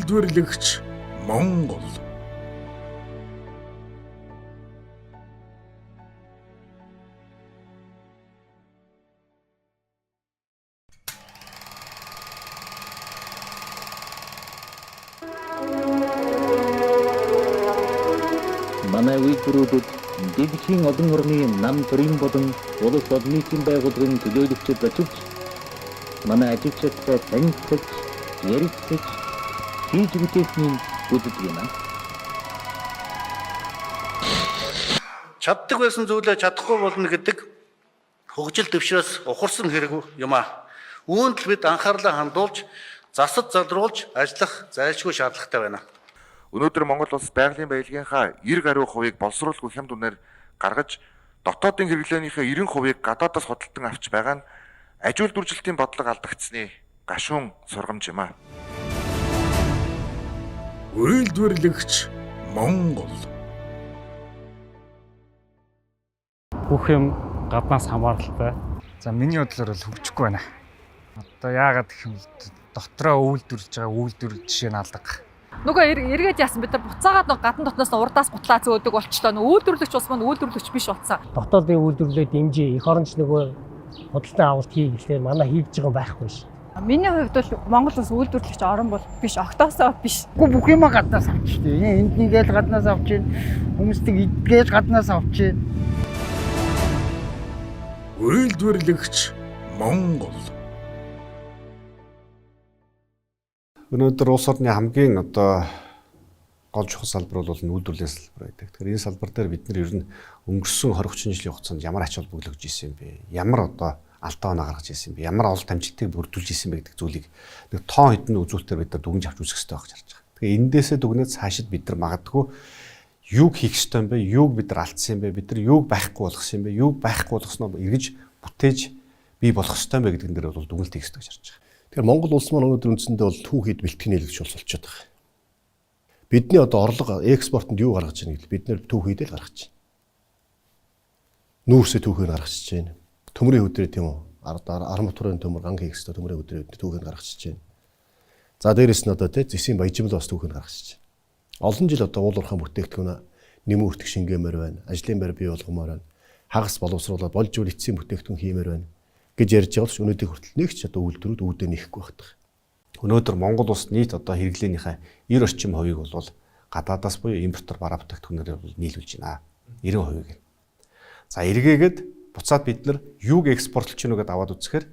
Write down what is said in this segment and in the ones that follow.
Үйлдвэрлэгч Монгол. Манай үйлдвэрүүдэд дэлхийн олон орны нам төрийн болон улс орны нийтийн байгууллагын төлөөлөгчд очиж манай ажилчдаа танилцж, ярилцж, хийж бүтээсний үздэг юм аа. Чаддаг байсан зүйлээ чадахгүй болно гэдэг хөгжил дэвшрээс ухарсан хэрэг юм аа. Үүнд л бид анхаарлаа хандуулж, засаж залруулж ажиллах зайлшгүй шаардлагатай байна. Өнөөдөр Монгол улс байгалийн баялагийнхаа 90% боловсруулалтгүй хямд үнээр гаргаж, дотоодын хэрэглээнийхээ 90% гадаадаас худалдан авч байгаа нь ажил дүржилтийн бодлого алдагдсны гашуун сургамж юм аа. Үйлдвэрлэгч Монгол. Бүх юм гаднаас хамааралтай. За миний бодлоор бол хөгжихгүй байна. Одоо яагаад гэх юм бол дотроо үйлдвэрлэж байгаа үйлдвэр жишээ нь алга. Нөгөө эргээд яасан бид нар буцаагаад нөгөө гадна дотноос урдаас бутлаа зөөдөг болчлоо. Нөгөө үйлдвэрлэгч ус маань үйлдвэрлэгч биш болсон. Дотоодын үйлдвэрлэлээ дэмжиж эх оронч нөгөө худалдан авалт хий гэхлээр манай хийж байгаа юм байхгүй ш. Миний хувьд бол Монгол улс үйлдвэрлэгч орн бол биш, огтоосоо биш. Бүх юм гаднаас авч дээ. Энд нэгэл гаднаас авч дээ. Хүмүүстийг идгээж гаднаас авч дээ. Үйлдвэрлэгч Монгол. Өнөөдөр улс орны хамгийн гол чухал салбар бол үйлдвэрлэлийн салбар байдаг. Тэгэхээр энэ салбар дээр бид нар ер нь өнгөрсөн 20-30 жилийн хугацаанд ямар ач холбогдол өгч ирсэн бэ? Ямар алдаа оноо гаргаж ирсэн бэ? Ямар ололт амжилтыг бүрдүүлж ирсэн бэ гэдэг зүйлийг нэг тоон хэдэн үзүүлэлтээр бид нар дүгнж авч үзэх хэрэгтэй гэж харж байгаа. Тэгэхээр эндээсээ дүгнээд цаашид бид нар магадгүй юуг хийх ёстой юм бэ? Юуг бид нар алдсан юм бэ? Бид нар юуг байхгүй болгосон юм бэ? Юуг байхгүй болгосноо эргэж бүтээж бий болгох ёстой юм бэ гэдгэн дээр бол дүгнэлт хийх ёстой гэж харж байгаа. Тэгэхээр Монгол улс маань өнөөдөр үндсэндээ бол түүхийд бэлтгэн нийлэгч болчиход байгаа. Бидний орлого экспортод юу гаргаж байгаа гэвэл бид нэр түүхийд л гаргаж байна. Нүүрсээ түүхээр гаргаж байна. Төмрийн хөдрөө тийм үү? Арматурын төмөр, ганг хийхстэй төмрийн хөдрөө түүхээр гаргаж байна. За дээрэс нь зэсийн баяжмал бас түүхээр гаргаж байна. Олон жил уулуурхаан бүтээгдэхүүн нэмэн үртэх шингээмээр байна. Ажлын байр бий болгомоор байна. Хагас боловсруулаад болж үл эцсийн бүтээгдэхүүн хиймээр байна гэж ярьж байгаа ч өнөөдөр хүртэл нэг ч үйлдвэрүүд үүдээ нэхгүй байдаг. Өнөөдөр Монгол улс нийт хэрэглээнийхээ 90% бол гадаадаас буюу импортоор бараа бүтээгдэхүүнээр нийлүүлж байна. 90%. За эргээгээд буцаад бид нар юуг экспортлж гинэ гэдээ аваад үзэхээр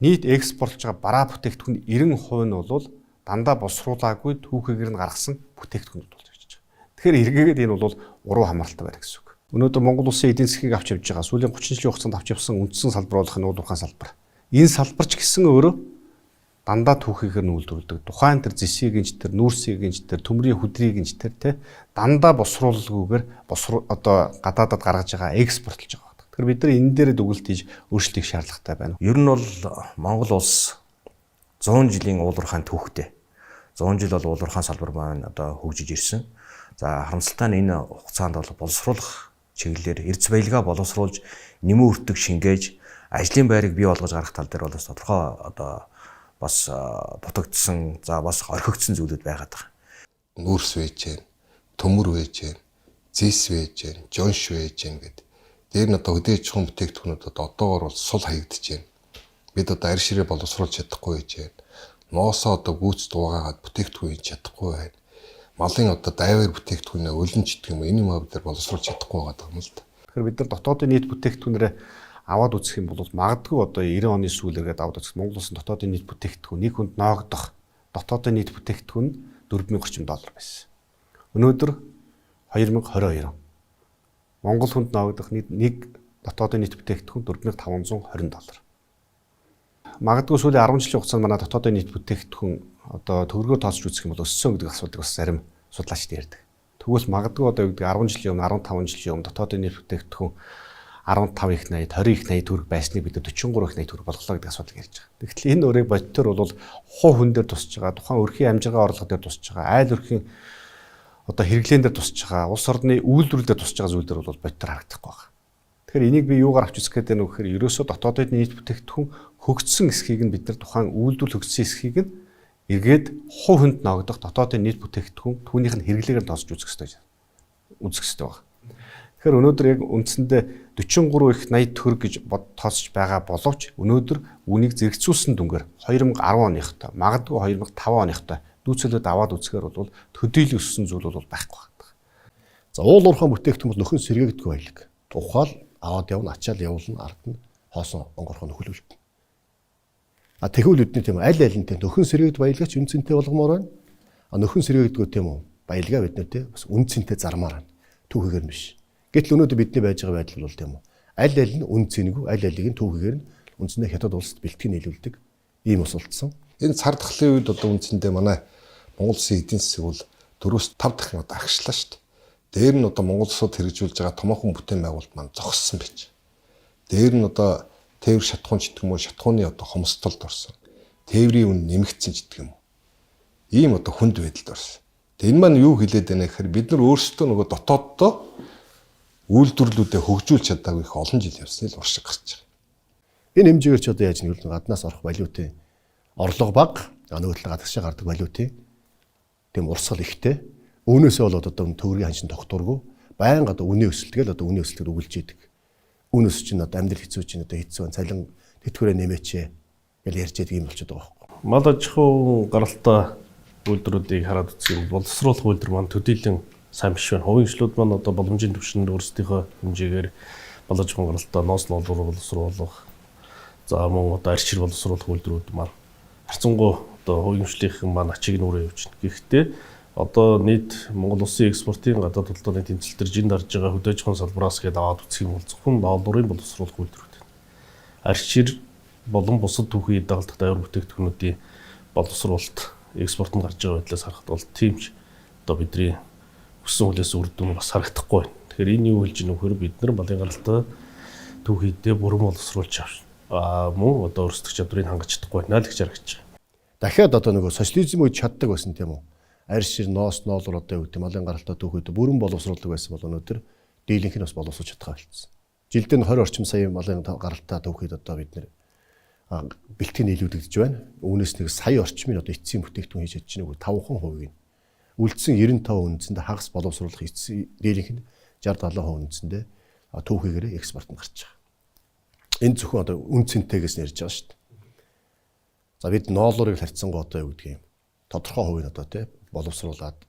нийт экспортлж байгаа бараа бүтээгдэхүүн 90% нь бол дандаа боловсруулаагүй түүхээр нь гаргасан бүтээгдэхүүнүүд болж байгаа. Тэгэхээр эргээгээд энэ бол уруу хамааралтай байна гэсэн үг. Өнөөдөр Монгол улсын эдийн засгийг авч явж байгаа сүүлийн 30 жилийн хугацаанд авч явсан үндсэн салбар болох нь уулуурхаан салбар. Энэ салбарч гэсэн өөрөө дандаа түүхийгээр нь үйлдвэрлэдэг. Тухайн тэр зэсийг инж тэр нүүрсийг инж тэр төмрийн хөдрийг инж тэр дандаа босруулалгүйгээр гадаадад гаргаж байгаа экспортлж байгаа. Тэгэхээр бид нар энэ дээр дүгнэлт хийж өөрчлөлт хийх шаардлагатай байна. Ер нь бол Монгол улс 100 жилийн уулуурхаан түүхтэй. 100 жил бол уулуурхаан салбар маань хөгжиж ирсэн. За харамсалтай нь энэ хугацаанд бол боловсруулах чиглэлээр эрдэс баялгаа боловсруулж нэмэн үртэг шингээж ажлын байрыг бий болгож гарах тал дээр бол тодорхой бас дутагдсан, за бас орхигдсон зүйлүүд байгаад байгаа. Нүүрс вэж гэн, төмөр вэж гэн, зэс вэж гэн, жонш вэж гэн гэд. Дээр нь хөдөөж чухал бүтээгдэхүүнүүд одоогоор бол сул хаягдж байна. Бид арь ширээ боловсруулж чадахгүй байж байна. Ноосоо гүйц дуугаад бүтээгдэхүүн хийж чадахгүй байна. Малын дайвар бүтээгдэхүүнээ өлөнч гэдэг юм энэ юм бид нар боловсруулж чадахгүй байгаа юм л да. Тэгэхээр бид нар дотоодын нийт бүтээгдэхүүнээрээ аваад үзэх юм бол магадгүй 90 оны сүүлээргээд аваад үзэх Монгол улсын дотоодын нийт бүтээгдэхүүн нэг хүнд ноогдох дотоодын нийт бүтээгдэхүүн $4,030 байсан. Өнөөдөр 2022 Монгол хүнд ноогдох нэг дотоодын нийт бүтээгдэхүүн $4,520. Магадгүй сүүлийн 10 жилийн хугацаанд манай дотоодын нийт бүтээгдэхүүн төгрөгөөр тооцож үзэх юм бол өссөн гэдэг асуудыг бас зарим судлаачид ярьдаг. Тэгвэл магадгүй 10 жилийн өмнө 15 жилийн өмнө дотоодын нийт бүтээгдэхүүн 15 их 80, 20 их 80 төгрөг байсныг бид 43 их 80 төгрөг болголоо гэдэг асуудал ярьж байгаа. Тэгэхдээ энэ өрийг бодитоор бол хувь хүн дээр тусч байгаа, тухайн өрхийн амжиргаа орлого дээр тусч байгаа, айл өрхийн хэрэглэн дээр тусч байгаа, улс орны үйлдвэрлэл дээр тусч байгаа зүйл дээр бол бодитоор харагдахгүй байна. Тэгэхээр энийг би юугаар авч үзэх гэдэг нь вэхээр ерөөсөө дотоодын нийт бүтээгдэхүүн хөгжсөн эсхийг нь бид нар тухайн үйлдвэрлэл хөгжсөн эсхийг нь эргээд хувь хүнд ногдох дотоодын нийт бүтээгдэхүүн түүнийх нь хэрэглээгээр тооцож үзэх хэрэгтэй байна. Тэгэхээр өнөөдөр яг үндсэндээ 43 их 80 төгрөг гэж тооцож байгаа боловч өнөөдөр үнийг зэрэгцүүлсэн дүнгээр 2010 оныхтой магадгүй 2005 оныхтой дүүцэлүүд аваад үзэхээр бол төдийлөн өссөн зүйл бол байхгүй байна. За уул уурхай бүтээгдэхүүн бол нөхөн сэргээгдэх байлиг. Ухаал аваад явна, ачаал явуулна, ард нь хоосон онгорхоо нөхөлүүлнэ. Тэгвэл үдний тийм аль алинтэй нөхөн сэргээгд баялгаач үн цэнтэй болгомоор байна. Нөхөн сэргээгдгөө тийм үү баялгаа бид нэ бас үн цэнтэй зармаар байна. Түүхээр нь биш. Гэтэл өнөөдөр бидний байж байгаа байдал бол тийм үү аль аль нь үн цэнэгүй, аль алийг нь түүхээр нь үндсэндээ хятад улсад бэлтгэн нийлүүлдэг ийм ус болцсон. Энэ цар тахлын үед одоо үндсэндээ манай Монгол Улсын эдийн засаг бол 4-5 дахин одоо агшлаа шүү дээ. Дээр нь одоо Монгол улсууд хэрэгжүүлж байгаа томоохон бүтээн байгуулалт маань зогссон байж. Дээр нь одоо тээвэр шатхуун ч гэх юм уу шатхууны одоо хомсдолд орсон. Тээврийн үн нэмэгдсэн ч гэх юм уу. Ийм одоо хүнд байдалд орсон. Тэгээ энэ маань юу хэлээд байна гэхээр бид нар өөрсдөө нөгөө дотооддоо үйлдвэрлэлүүдэд хөгжүүлж чадаагүй их олон жил явсны л уршиг гарч байгаа. Энэ хэмжээгээр ч одоо яаж нэгвэл гаднаас орох валютын орлого бага, нөгөө талаа гадагшаа гардаг валютын тийм урсгал ихтэй. Үүнээсээ бол одоо төгрөгийн ханчин тогтворгүй байнга одоо үнийн өсөлтгээл одоо үнийн өсөлтөд өгүүлж идэг. Үн өсөж чинь одоо амьдрал хэцүү чинь одоо хэцүү цалин тэтгэврээ нэмээч гэж ярьж идэг юм болчиход байгаа байхгүй. Мал аж ахуйн гаралтай үйлдвэрүүдийг хараад үзэх юм бол боловсруулах үйлдвэр маань төдийлөн сайн биш байна. Хувийн хөгжлүүд маань одоо боломжийн түвшинд өөрсдийнхөө хэмжээгээр мал аж ахуйн гаралтай ноос нолдуур боловсруулах за мөн одоо арчир боловсруулах үйлдвэрүүд маань харьцангуй одоо хувийн хөгжлийн маань ачийг нүрээ явуулж байна. Гэхдээ одоо нийт Монгол Улсын экспортын гадаад худалдааны тэнцэл төр жинд харж байгаа хөдөө аж ахуйн салбараас гээд аваад үзэх юм бол зөвхөн долларын боловсруулах үйлдвэрүүд байна. Арчир болон бусад түүхий дагалдах дайвар бүтээгдэхүүнүүдийн боловсруулалт экспортод гарч байгаа байдлаас харахад бол тиймч одоо бидний өссөн хүлээс үр дүн бас харагдахгүй байна. Тэгэхээр энэ юу хэлж ийм нөхөр бид нар малын гаралтай түүхийдээ бүрэн боловсруулж авна. Мөн одоо өрсөлдөх чадварыг хангаж чадахгүй байна л гэж харагдаж байгаа. Дахиад одоо нөгөө социализм үед чаддаг байсан тийм үү? Арьс ноос ноолор одоо юу гэдэг малын гаралтай түүхийдээ бүрэн боловсруулдаг байсан бол өнөөдөр дийлэнх нь бас боловсруулж чадхаа болчихсон. Жилдээ 20 орчим сая малын гаралтай түүхийд одоо бид нэр бэлтгэн нийлүүлэгдэж байна. Үүнээс нэг сая орчмын одоо эцсийн бүтээгдэхүүн хийж чадж байгаа 5% нь. Үлдсэн 95% үндсэндээ хагас боловсруулах эцсийн дийлэнх нь 60-70% үндсэндээ түүхийгээр экспортод гарч байгаа. Энэ зөвхөн одоо үн цэнтэйгээс нэрж байгаа шүү дээ. За бид ноолорыг харьцангуй одоо юу гэдэг юм. Тодорхой хувь нь одоо тийм боловсруулад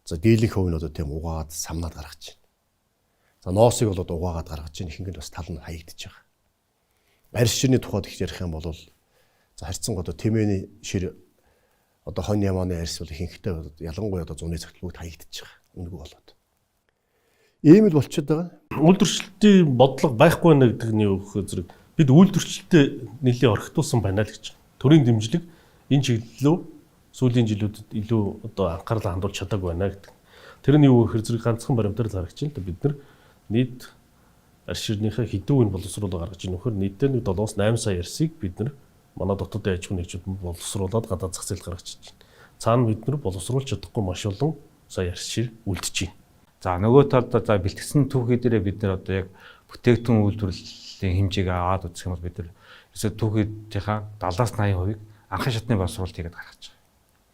за дийлэнх хувь нь одоо тийм угаагаад самнаад гаргаж байна. За ноосыг бол одоо угаагаад гаргаж байна. Ихэнх нь бас тал нь хаягдчихж байгаа. Арьс ширний тухайд их ярих юм бол за харьцангуй одоо тэмээний шир одоо хонь ямааны арьс бол ихэнхдээ ялангуяа одоо зуны цагт бүгд хаягдчихж байгаа. Үнгүү болоод. Ийм л болчиход байгаа. Үйлдвэрчлэлтийн бодлого байхгүй байна гэдэг нь юу гэхээр зэрэг бид үйлдвэрчлэлтэд нэлээд орхитуулсан байна л гэж. Төрийн дэмжлэг энэ чиглэлөө сүүлийн жилүүдэд илүү одоо анхаарал хандуулж чадаагүй байна гэдэг. Тэр нь юу гэхээр зэрэг ганцхан баримтаар зарагч юм. Бид нар нийт арьс ширнийхээ хэдүүг нь боловсруулалт гаргаж ийн нөхөр нийтдээ 7-8 сая арьсыг бид нар манай дотоодын аж ахуйн нэгжүүдэнд боловсруулад гадаад зах зээлд гаргаж байна. Цаана бид нар боловсруулж чадахгүй маш олон сая арьс шир үлдэж байна. За нөгөө талд за бэлтгэсэн түүхий дээрээ бид нар одоо яг бүтээгдэхүүн үйлдвэрлэлийн хэмжээг аваад үзэх юм бол бид нар ерөөсөө түүхийдийнхаа 70-80% анхан шатны боловсруулалт хийгээд гаргаж байгаа.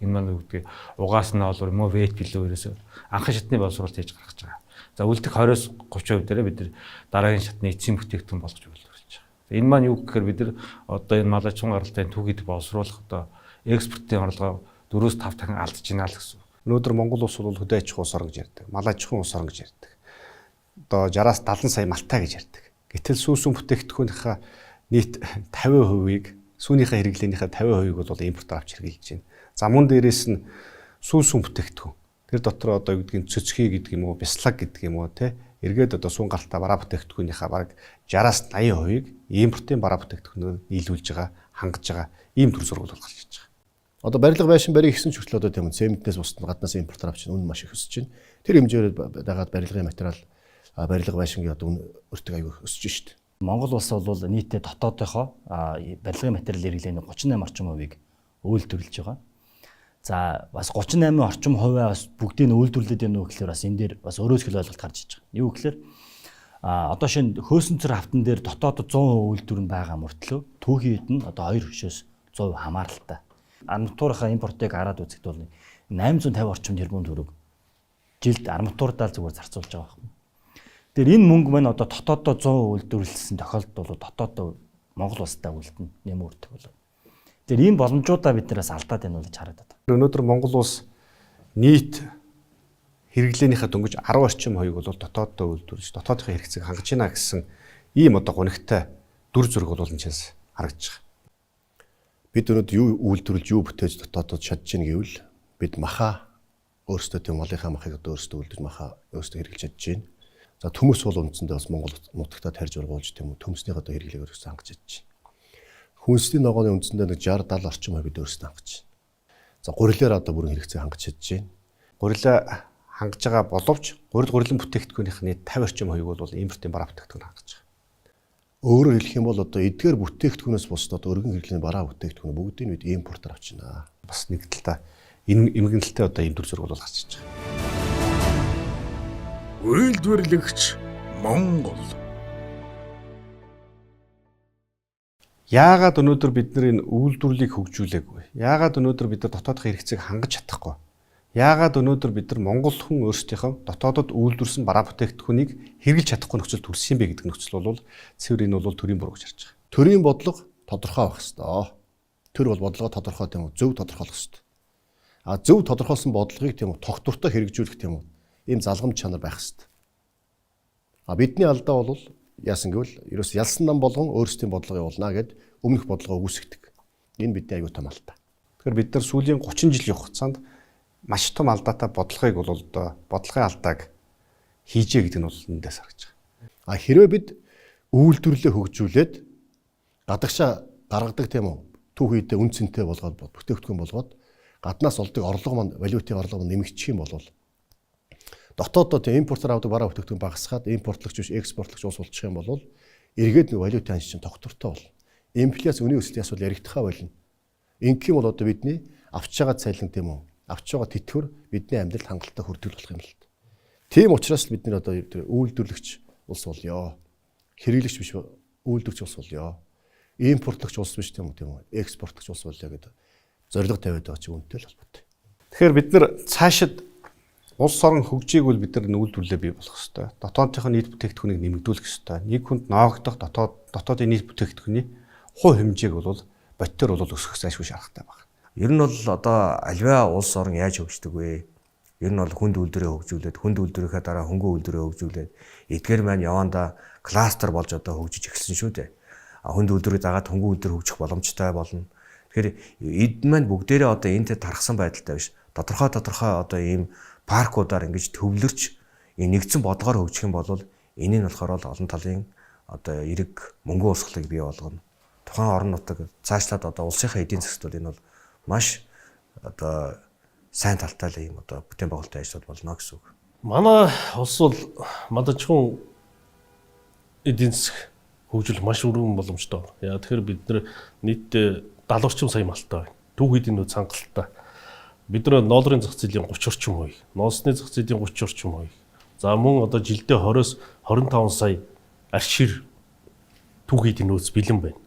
Энэ маань юу гэдгийг угаас нь олвор юм уу вэт билүү ерөөсөө анхан шатны боловсруулалт хийж гаргаж байгаа. За үлдэх 20-30% дээрээ бид нар дараагийн шатны эцсийн бүтээгдэхүүн болгож үйлдвэрлэж байгаа. Энэ маань юу гэхээр бид нар одоо энэ мал аж ахуйн гаралтай түүхийд боловсруулах одоо экспортын орлогоо 4-5 дахин алдаж байна л гэсэн. Өнөөдөр Монгол улс бол хөдөө аж ахуйн улс орн гэж ярьдаг. Мал аж ахуйн улс орн гэж ярьдаг. Одоо 60-70 сая малтай гэж ярьдаг. Гэтэл сүүсүн бүтээгдэхүүнийхээ нийт 50%-ийг сүүнийхээ хэрэглээнийхээ 50%-ийг бол импортоор авч хэрэглэж байна. За мөн дээрээс нь сүүсүн бүтээгдэхүүн. Тэр дотор одоо юу гэдгийг цөцгий гэдэг юм уу, бяслаг гэдэг юм уу те эргээд одоо сүүн гаралтай бараа бүтээгдэхүүнийхээ бараг 60-80%-ийг импортын бараа бүтээгдэхүүнээр нийлүүлж байгаа, хангаж байгаа ийм төр зургууд гарч ирж байгаа. Одоо барилга байшин барийг ихсэн ч хүртэл одоо тийм цементнээс бусад гаднаас импортоор авч үн маш их өсөж байна. Тэр хэмжээгээр дагаад барилгын материал барилга байшингийн одоо үн өртөг аягүй өсөж шүү дээ. Монгол улс бол нийтдээ дотоодынхоо барилгын материал хэрэглээний 38 орчим хувийг үйлдвэрлэж байгаа. За бас 38 орчим хувиа бас бүгдийг нь үйлдвэрлэдэг юм уу гэхээр бас энэ дээр бас өөрөөс хэл ойлголт гарч иж байгаа. Юу гэхээр одоо шинэ хөөсөнцөр хавтан дээр дотоод 100% үйлдвэр нь байгаа мөртлөө түүхийд нь одоо 2 хөшөөс 100% хамааралтай. Арматурынхаа импортыг хараад үзэхэд бол 850 орчим тэрбум төгрөг жилд арматурдаа зүгээр зарцуулж байгаа юм. Тэгэхээр энэ мөнгө маань одоо дотооддоо 100% үйлдвэрлэсэн тохиолдолд бол дотооддоо Монгол улстай үлдэн нэмэрдэг болов. Тэгэхээр ийм боломжуудаа биднээс алдаад байна гэж хараад байна. Өнөөдөр Монгол улс нийт хэрэглээнийхээ дөнгөж 10 орчим хоёрыг бол дотооддоо үйлдвэрлэж дотоодынхаа хэрэгцээг хангаж байна гэсэн ийм одоо гонигтай дүр зураг бол энэ чээс харагдаж байгаа. Бид өнөөдөр юу үйлдвэрлэж юу бүтээж дотоодод чадж гин гэвэл бид маха өөрсдөө тийм малынхаа махыг одоо өөрсдөө үйлдвэж маха өөрсдөө хэрэглэж чадж байна. За төмөс бол үндсэндээ бас Монгол нутагтаа тарьж ургуулж тийм үү төмсний одоо хэрэглээг өөрсдөө хангаж чадж байна. Хүнсний ногооны үндсэндээ нэг 60-70 орчим хувь бид өөрсдөө хангаж байна. За гурилаар одоо бүрэн хэрэгцээ хангаж чадж байна. Гурилаа хангаж байгаа боловч гурилан бүтээгдэхүүнийхний 50 орчим хувийг бол импортын бараа бүтээгдэхүүн хангаж байгаа. Өөрөөр хэлэх юм бол одоо эдгээр бүтээгдэхүүнээс бусдад өргөн хэрэглэний бараа бүтээгдэхүүн бүгдийг бид импортоор авч байна. Бас нэг талаа энэ эмгэнэлтэй одоо ийм дүр зураг бол гарч иж байгаа. Үйлдвэрлэгч Монгол. Яагаад өнөөдөр бид нар энэ үйлдвэрлэлийг хөгжүүлээгүй? Яагаад өнөөдөр бид нар дотоодын хэрэгцээг хангаж чадахгүй? Яагаад өнөөдөр бид нар монгол хүн өөрсдийнхөө дотоодод үйлдвэрсэн бараа бүтээгдэхүүнийг хэрэгжилж чадахгүй нөхцөлд хүрсэн юм бэ гэдэг нөхцөл бол цэвэр энэ бол төрийн буруу гэж харж байгаа. Төрийн бодлого тодорхой байх ёстой. Төр бол бодлогоо тодорхой тийм үү зөв тодорхойлох ёстой. А зөв тодорхойлсон бодлогыг тийм үү тогтвортой хэрэгжүүлэх тийм үү ийм залгамж чанар байх ёстой. А бидний алдаа бол яасан гэвэл ерөөс ялсан нам болгон өөрсдийн бодлого явуулна гэд өмнөх бодлогоо үүсгдэг. Энэ бидний аюу том алдаа. Тэгэхээр бид нар сүүлийн 30 жилийн хугацаанд маш том алдаатай бодлогыг бол одоо бодлогын алдааг хийжээ гэдэг нь бол эндээс харагдаж байгаа. А хэрвээ бид үйлдвэрлэлээ хөгжүүлээд гадагшаа гаргадаг тийм үү түүхийдээ үн цэнтэй болгоод бүтээгдэхүүн болгоод гаднаас олдог орлого маань валютын орлого маань нэмэгдчих юм бол дотооддоо тийм импортоор авдаг бараа бүтээгдэхүүн багасгаад импортлогч биш экспортлогч улс болчих юм бол эргээд нэг валютын ханш чинь тогтвортой бол инфляц үнийн өсөлтийн асуудал яригдахаа болно. Ингэх юм бол одоо бидний авч байгаа цалин тийм үү авч байгаа тэтгэвэр бидний амьдралд хангалттай хүрдэг болох юм л та. Тийм учраас бид нэр одоо үйлдвэрлэгч улс болёо. Хэрэглэгч биш үйлдвэрч улс болёо. Импортлогч улс биш тийм үү экспортлогч улс болёо гэдэг зорилго тавиад байгаа чи үнэтэй л холбоотой. Тэгэхээр бид нар цаашид улс орон хөгжийг бол бид нар үйлдвэрлэлээ бий болгох ёстой. Дотоодынхоо нийт бүтээгдэхүүнийг нэмэгдүүлэх ёстой. Нэг хүнд ноогдох дотоодын нийт бүтээгдэхүүний хувь хэмжээг бол бодтоор бол өсгөх зайлшгүй шаардлагатай байна. Ер нь бол одоо альва улс орон яаж хөгждөг вэ? Ер нь бол хүнд үйлдвэрээ хөгжүүлээд хүнд үйлдвэрийнхаа дараа хөнгөн үйлдвэрээ хөгжүүлээд эдгээр маань явандаа кластер болж одоо хөгжиж эхэлсэн шүү дээ. Хүнд үйлдвэрийг дагаад хөнгөн үйлдвэр хөгжих боломжтой болно. Тэгэхээр эд маань бүгдээрээ одоо энтэй тархсан байдалтай биш. Тодорхой одоо ийм паркуудаар ингэж төвлөрч нэгдсэн бодлогоор хөгжих юм бол энэ нь болохоор олон талын одоо эрэг мөнгө урсгалыг бий болгоно. Тухайн орон нутаг цаашлаад одоо улсынхаа эдийн засгт бол энэ бол маш одоо сайн талтай л юм одоо бүтээн байгуулалтын ажил болно гэсэн үг. Манай улс бол мадажхан эдийн засаг хөгжүүлэх маш өргөн боломжтой. Яа тэгэхээр бид нэр нийтдээ 70 орчим сая малтай байна. Түүх эдийн нөөц хангалттай. Бид нар долларын зах зээлийн 30 орчим хувийг, ноосны зах зээлийн 30 орчим хувийг. За мөн одоо жилдээ 20-с 25 сая аршир түүх эдийн нөөц бэлэн байна.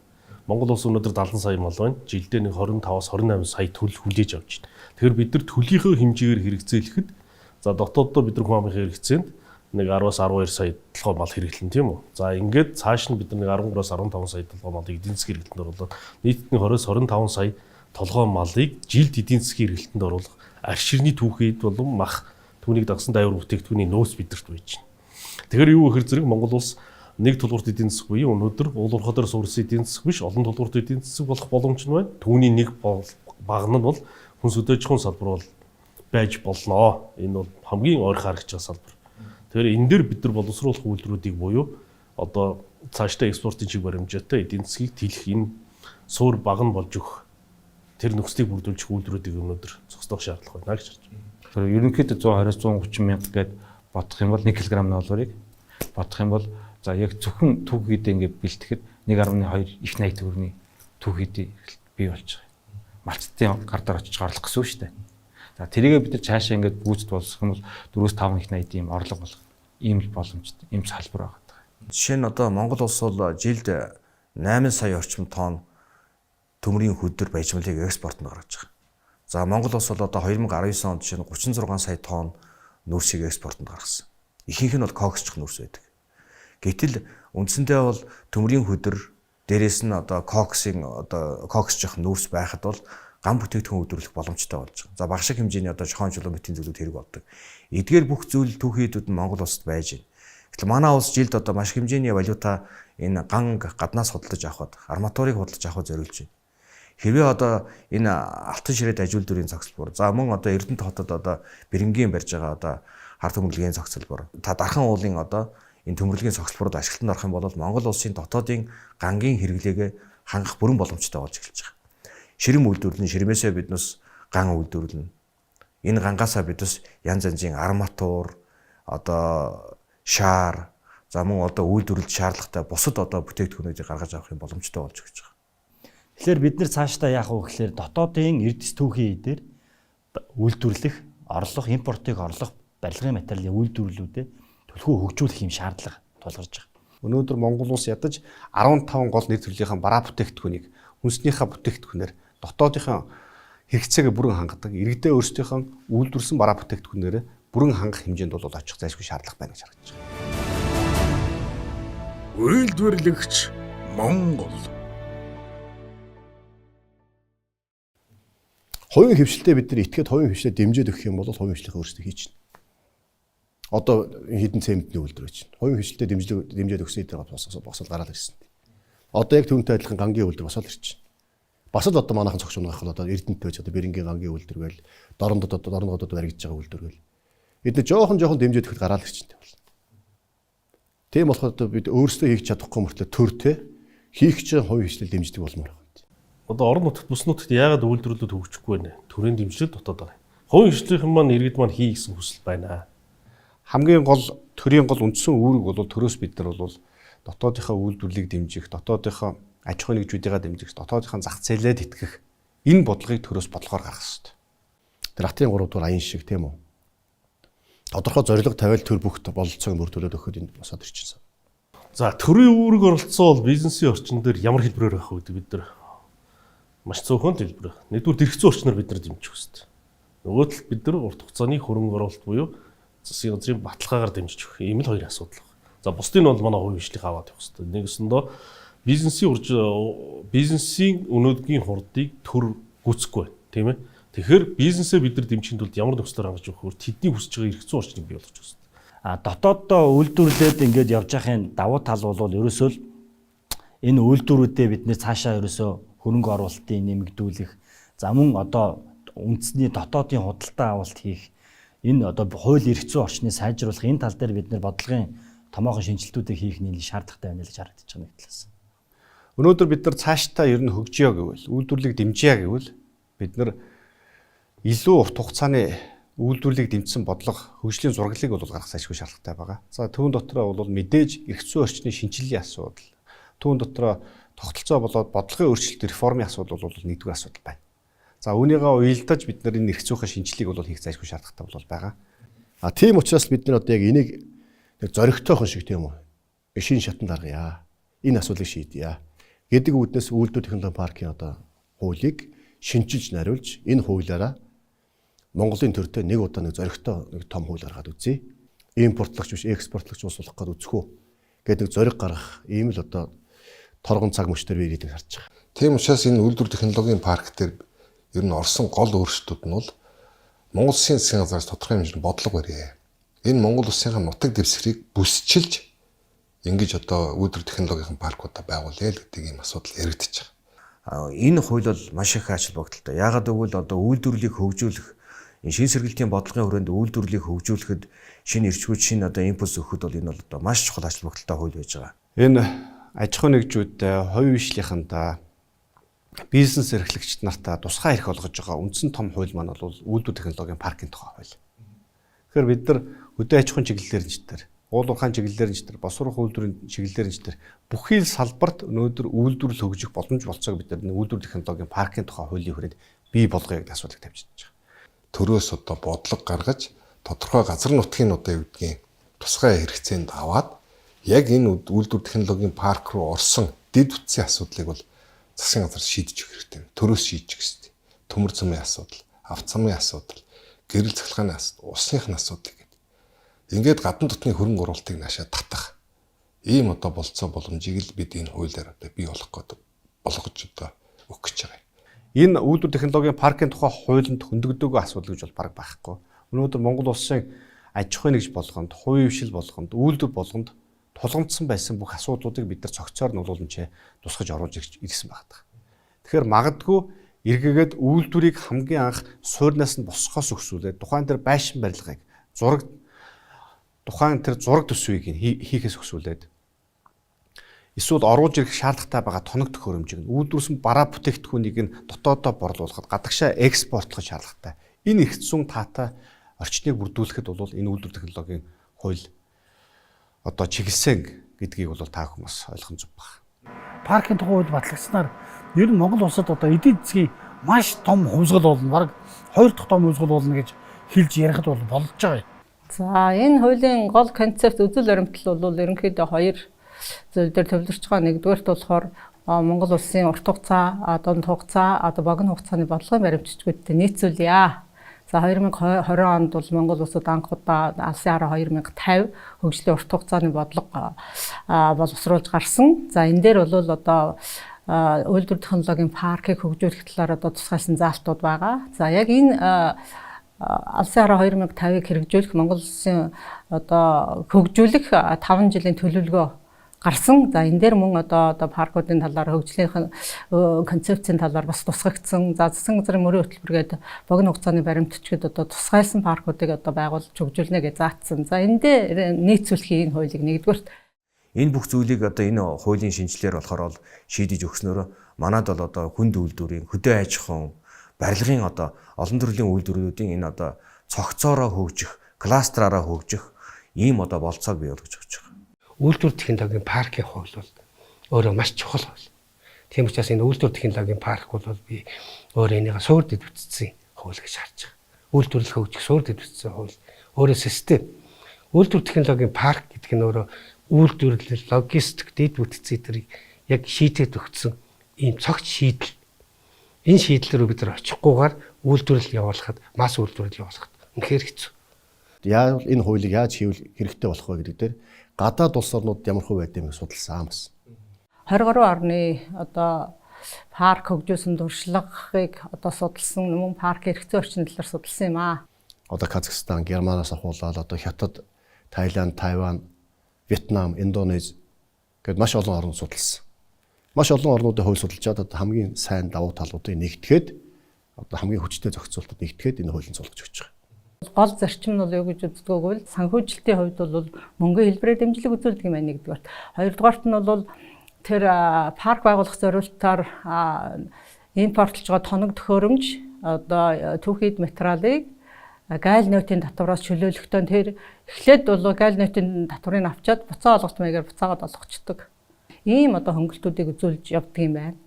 Монгол улс өнөөдөр 70 сая мал байна. Жилдээ нэг 25-аас 28 сая төл хүлээж авч байна. Тэгэхээр бид нар төлийнхөө хэмжээгээр хэрэгцээлэхэд за дотооддоо бид нар хүн амын хэрэгцээнд нэг 10-аас 12 сая толгой мал хэрэглэн тийм үү. За ингээд цааш нь бид нар нэг 13-аас 15 сая толгой малыг эдийн засгийн хэрэглэнд оруулаад нийтдээ 20-аас 25 сая толгой малыг жилд эдийн засгийн хэрэглэнд оруулах арширны түүхэд болон мах түүнийг дагсан дайвар бүтээгдэхүүний нөөц бидэрт байж байна. Тэгэхээр юу гэхээр зэрэг Монгол улс нэг тулгуурт эдийн засаг буюу өнөөдөр уул уурхайгаар суурсан эдийн засаг биш олон тулгуурт эдийн засаг болох боломж нь байна. Түүний нэг баг нь бол хүнс хөдөөжихүүн салбар бол байж болноо. Энэ бол хамгийн ойрхон харагдж байгаа салбар. Тэгэхээр энэ дээр бид нар боловсруулах үйлдвэрүүдийг буюу одоо цаашдаа экспортын чиг баримжаатай эдийн засгийг тэлэх энэ суур баг нь болж өгөх тэр нөхцөлийг бүрдүүлэх үйлдвэрүүдийг өнөөдөр зохицох шаардлага байна гэж харж байна. Тэгэхээр ерөнхийдөө 120-аас 130 мянга гээд бодох юм бол 1 кг долларыг бодох юм бол за яг зөвхөн түүхийдээ ингээд бэлтгэхэд 1.2 их 80 төгрөгийн түүхийдээ бий болж байгаа. Малцтын гар дээр очиж гарлах гэсэн үг шүү дээ. За тэрийгээ бид нар цаашаа ингээд гүйцэд болгох юм бол 4-5 их 80 ийм орлого болох ийм л боломжтой ийм салбар байгаа. Жишээ нь одоо Монгол улс бол жилд 8 сая орчим тонн төмрийн хөдөр баяжмалыг экспортод гаргаж байгаа. За Монгол улс бол одоо 2019 онд жишээ нь 36 сая тонн нүүрсийг экспортод гаргасан. Ихэнх нь бол коксчих нүүрс байдаг. Гэтэл үндсэндээ бол төмрийн хөдөр дээрээс нь одоо коксчих нүүрс байхад бол ган бүтээгдэхүүн өдрүүлэх боломжтой болж байгаа. За багш хэмжээний одоо шохон километрийн зүйлүүд хэрэг болдог. Эдгээр бүх зүйл түүхийдүүд нь Монгол улсад байж байна. Гэтэл манай улс жилд одоо маш хэмжээний валюта энэ гаднаас худалдаж авахд, арматурыг худалдаж авах зориулж байна. Хэрвээ одоо энэ алтан ширээд ажил дүрийн цогцлбор, за мөн одоо Эрдэнэт хотод одоо бэрэнгийн барьж байгаа одоо хар төмөрлөгийн цогцлбор, та дархан уулын одоо энэ төмөрлөгийн цогцлбород ашиглалтанд орох юм бол Монгол улсын дотоодын гангийн хэрэглээгээ хангах бүрэн боломжтой болж эхэлж байгаа. Ширэм үйлдвэрлэн, ширмээсээ биднес ган үйлдвэрлэн. Энэ гангаасаа биднес янз янзын арматур, одоо шаар, за мөн одоо үйлдвэрлэлд шаардлагатай бусад одоо бүтээгдэхүүнүүдийг гаргаж авах юм боломжтой болж эхэлж байгаа. Тэгэхээр бид нар цаашдаа яах вэ гэхээр дотоодын эрдэс түүхийн дээр үйлдвэрлэх, орлох, импортыг орлох барилгын материалын үйлдвэрлэлүүдэд төлхөө хөгжүүлэх юм шаардлага тулгарч байгаа. Өнөөдөр Монгол улс ядаж 15 гол нэр төрлийн бараа бүтээгдэхүүнийг хүнснийхээ бүтээгдэхүүнээр дотоодынхаа хэрэгцээгээ бүрэн хангадаг, иргэдээ өөрсдийнхөө үйлдвэрсэн бараа бүтээгдэхүүнээр бүрэн хангах хэмжээнд бол очих зайлшгүй шаардлага байна гэж харагдаж байна. Үйлдвэрлэгч Монгол. Хувийн хөвшилтэд бид нар итгээд хувийн хөвшлөд дэмжиж өгөх юм бол хувийн хөвшлийнхээ өөрсдөө хийж чинь. Одоо хідэн цементний үйлдвэр байж чинь. Хувийн хөвшлөд дэмжиж өгсөн дээр босол гараад ирсэн. Одоо яг түүнтэй адилхан гангийн үйлдвэр босоод ирж байна. Бас л одоо манайхан цогч унах бол одоо Эрдэнэт байж одоо бэрэнгийн гангийн үйлдвэр гээл дорнодод баригдаж байгаа үйлдвэр гээл. Бид нэ жоохон дэмжиж өгөхөд гараад ирж байна. Тийм болохоор одоо бид өөрсдөө хийж чадахгүй мөртлөө төртэй хийх гэж хувийн хөвшлөд дэмждэг болмоор байна. Одоо орон нутгад бүс нутгад яагаад үйлдвэрлэлүүд хөгжихгүй байна? Төрийн дэмжлэл дотоод байна. Хувийн хөгжлийн маань иргэд маань хий гэсэн хүсэл байна. Хамгийн гол төрийн гол үндсэн үүрэг бол төрөөс бид нар бол дотоодынхаа үйлдвэрлэлийг дэмжих, дотоодынхаа аж ахуй нэгжүүдийг дэмжих, дотоодынхаа зах зээлээд итгэх энэ бодлогыг төрөөс бодлогоор гаргах хэрэгтэй. Тэр хатын 3 дугаар аян шиг тийм үү? Тодорхой зорилго тавиал төр бүх бололцоог мөр төлөөд өгөхөд энд босоод ирчихсэн. За төрийн үүрэг оролцоо бол бизнесийн орчин дээр ямар хэлбэрээр байх вэ бид нар маш цөөхөн хэлбэр. Нэгдүгээр дэргэцэн орчноор бид нар дэмжих хэрэгтэй. Нөгөө талд бид нар урт хугацааны хөрөнгө оруулалт буюу засгийн газрын баталгаагаар дэмжиж өгөх. Ийм л хоёр асуудал байна. За бусдын бол манай хувийн хөгжлийг аваад явах хэрэгтэй. Нэгэсэндээ бизнесийн өнөөдрийн хурдыг төр гүйцэхгүй байна, тийм ээ. Тэгэхээр бизнесээ бид нар дэмжихийн тулд ямар нөхцөлөөр хангаж өгөх вэ? Тэдний хүсэж байгаа эрх зүйн орчныг бий болгох хэрэгтэй. Дотооддоо үйлдвэрлээд ингээд явж байхын давуу тал бол ерөөсөө л энэ үйлдвэрүүдээ бид нэ цаашаа ерөөсөө хөрөнгө оруулалтыг нэмэгдүүлэх, за мөн одоо үндэсний дотоодын худалдаа авалт хийх, энэ одоо хууль эрх зүйн орчныг сайжруулах энэ тал дээр бид нэр бодлогын томоохон шинжилтүүдийг хийх нэлээд шаардлагатай байна гэж харагдаж байгаа нэг талаас. Өнөөдөр бид нар цаашдаа ер нь хөгжиё гэвэл, үйлдвэрлэлийг дэмжиж гэвэл бид нар илүү урт хугацааны үйлдвэрлэлийг дэмжсэн бодлого, хөгжлийн зураглалыг бол гаргах зайлшгүй шаардлагатай байгаа. За түүн дотроо бол мэдээж эрх зүйн орчны шинжилгээ асуудал, түүн дотроо тогтолцоо болоод бодлогын өөрчлөлт реформын асуудал бол нэгдүгээр асуудал байна. За үүнийгээ уялдаж бид нар энэ эрх зүйн шинжилгээг бол хийх зайлшгүй шаардлагатай бол байгаа. Тийм учраас бид нар одоо яг энийг нэг зоригтойхон шиг тийм үү? Шин шатанд гаргая. Энэ асуудлыг шийдъя гэдэг үүднээс үйлдвэр технологи паркийн одоо хуулийг шинжилж нариулж энэ хуулиараа Монголын төртөө нэг удаа нэг зоригтой нэг том хууль гаргаад үзье. Импортлогч биш экспортлогч улс болох гээд үзэхүү гэдэг нэг зориг гаргах ийм л одоо торгон цаг мөчтөр би ирээдүйг харж байгаа. Тийм учраас энэ үйлдвэр технологийн парк дээр ер нь орсон гол өөрчлөлтүүд нь бол Монгол Улсын засгийн газраас тодорхой хэмжээний бодлого барья. Энэ Монгол Улсынхаа нутаг дэвсгэрийг бүсчилж ингэж одоо үйлдвэр технологийн паркуудаа байгуулъя л гэдэг ийм асуудал яригдчих. Энэ хууль бол маш их ач холбогдолтой. Яагаад гэвэл одоо үйлдвэрлэлийг хөгжүүлэх, энэ шин сэргэлтийн бодлогын хүрээнд үйлдвэрлэлийг хөгжүүлэхэд шинэ эрчгүүд, шинэ одоо импульс өгөхөд бол энэ бол одоо маш чухал ач холбогдолтой хууль байж байгаа. Энэ аж ахуй нэгжүүдтэй, хувийн бичлийнхэнтэй, бизнес эрхлэгчид нартаа тусгай эрх олгож байгаа үндсэн том хууль маань бол үйлдвэр технологийн паркийн тухай хууль. Тэгэхээр бид нар хөдөө аж ахуйн чиглэлээр нь ч тэр, уулуурхаан чиглэлээр нь ч тэр, босрох үйлдвэрийн чиглэлээр нь ч тэр бүхий л салбарт өнөөдөр үйлдвэрлэл хөгжих боломж болцоог бид нар үйлдвэр технологийн паркийн тухай хуулийн хүрээнд бий болгоё гэдэг асуудлыг тавьж байгаа. Төрөөс одоо бодлого гаргаж тодорхой газар нутгийн одоо юу гэдгийг тусгай хэрэгцээнд аваад яг энэ үйлдвэр технологийн парк руу орсон дэд үтсийн асуудлыг бол засгийн газар шийдэж өгөх хэрэгтэй. Төрөөс шийдэж өгөх хэрэгтэй. Төмөр замын асуудал, авто замын асуудал, гэрэл цахилгааны асуудал, усныхны асуудал гэдэг. Ингээд гадна дотны хөрөнгө оруулалтыг наашаа татах ийм одоо болцоо боломжийг л бид энэ хуулиар одоо бий болгох болгож одоо өгөх гэж байгаа. Энэ үйлдвэр технологийн паркын тухай хуулинд хөндөгдөөгүй асуудал гэж бол бараг байхгүй. Өнөөдөр Монгол улсын аж ахуйн нэгж болгонд, хувийн хвшил болгонд, үйлдвэр болгонд тулгамдсан байсан бүх асуудлуудыг бид нар цогцоор нь тусгаж оруулж ирсэн байна. Тэгэхээр магадгүй эргээгээд үйлдвэрийг хамгийн анх суурнаас нь босгохоос өгсүүлээд тухайн тэр байшин барилгыг зураг төсвийг хийхээс өгсүүлээд эсвэл оруулж ирэх шаардлагатай байгаа тоног төхөөрөмжийг үйлдвэрсэн бараа бүтээгдэхүүнийг нь дотоодоо борлуулахад гадагшаа экспортлох шаардлагатай. Энэ их зүүн таатай орчныг бүрдүүлэхэд бол энэ үйлдвэр технологийн хууль одоо чиглэсэн гэдгийг бол та хүмүүс ойлгох зүг байна. Паркын тухай хууль батлагдсанаар ер нь Монгол улсад одоо эдийн засгийн маш том хувьсгал болно. Бараг 2 дахь том хувьсгал болно гэж хэлж ярихад бол болж байгаа юм. За энэ хуулийн гол концепт үзэл баримтлал бол ерөнхийдөө 2 зүйл дээр төвлөрч байгаа. Нэгдүгээрт болохоор Монгол улсын урт хугацаа, дунд хугацаа, богино хугацааны бодлогын баримтчдгүүдтэй нийцүүлье. За 2020 онд бол Монгол улсад анх удаа Алсын хараа 2050 хөгжлийн урт хугацааны бодлого боловсруулж гарсан. За энэ дээр бол одоо үйлдвэр технологийн паркийг хөгжүүлэх талаар одоо тусгайлсан заалтууд байгаа. За яг энэ Алсын хараа 2050-ыг хэрэгжүүлэх Монгол улсын одоо хөгжүүлэх 5 жилийн төлөвлөгөө гарсан. За энэ дээр мөн одоо паркуудын талаар хөгжлийн концепцийн талаар бас тусгагдсан. За засгийн газрын мөрийн хөтөлбөргээд богино хугацааны баримтчид одоо тусгайлсан паркуудыг одоо байгуулж хөгжүүлнэ гэж заасан. За энэ дээр нийцүүлэх энэ хуулийг нэгдүгээрт энэ бүх зүйлийг одоо энэ хуулийн шинжилгээр болохоор шийдэж өгснөөр манад бол одоо хүнд үйлдвэрийн хөдөө аж ахуйн барилгын одоо олон төрлийн үйлдвэрүүдийн энэ одоо цогцоороо хөгжих, кластраараа хөгжих ийм одоо болцоог бий болгож өгч байгаа. Үйлдвэр технологийн паркийн хууль бол өөрөө маш чухал хууль. Тийм учраас энэ үйлдвэр технологийн парк бол би өөрөө энийг суурь дэд бүтцсэн хууль гэж харж байгаа. Үйлдвэрлэл хөгжих суурь дэд бүтцсэн хууль. Өөрөө систем. Үйлдвэр технологийн парк гэдэг нь өөрөө үйлдвэрлэл, логистик, дэд бүтцийн тэрийг яг шийдээд өгсөн ийм цогц шийдэл. Энэ шийдлэрөө бид нар очихгүйгээр үйлдвэрлэл явуулахад, масс үйлдвэрлэл явуулахад үнэхээр хэцүү. Яавал энэ хуулийг яаж хийвэл хэрэгтэй болох вэ гэдэг дээр гадаад улс орнууд ямар хувь байд юм судалсан бас. 23 орны одоо парк хөгжүүлсэн туршлагыг одоо судалсан, мөн парк хэрэгцээ орчин талаар судалсан юм аа. Одоо Казахстан, Германаас ахуулаад одоо Хятад, Таиланд, Тайван, Вьетнам, Индонез гэд маш олон орнууд судалсан. Маш олон орнуудын хууль судалжаад одоо хамгийн сайн давуу талуудыг нэгтгэхэд одоо хамгийн хүчтэй зохицуултад нэгтгэхэд энэ хуулийг суулгаж өгч байгаа. Гол зарчим нь бол юу гэж үздэг вэ? Санхүүжилтийн хувьд бол мөнгөний хэлбэрээр дэмжлэг үзүүлдэг юм байна нэгдүгээрт. Хоёрдугаарт нь бол тэр парк байгуулах зорилтоор импортлж байгаа тоног төхөөрөмж одоо түүхийд материалыг гайл нөтийн татвараас чөлөөлөхдөө тэр эхлээд бол гайл нөтийн татварыг авчаад буцаа олгох маягаар буцаагаад олгочдөг. Ийм одоо хөнгөлтүүдийг үзүүлж явдаг юм байна.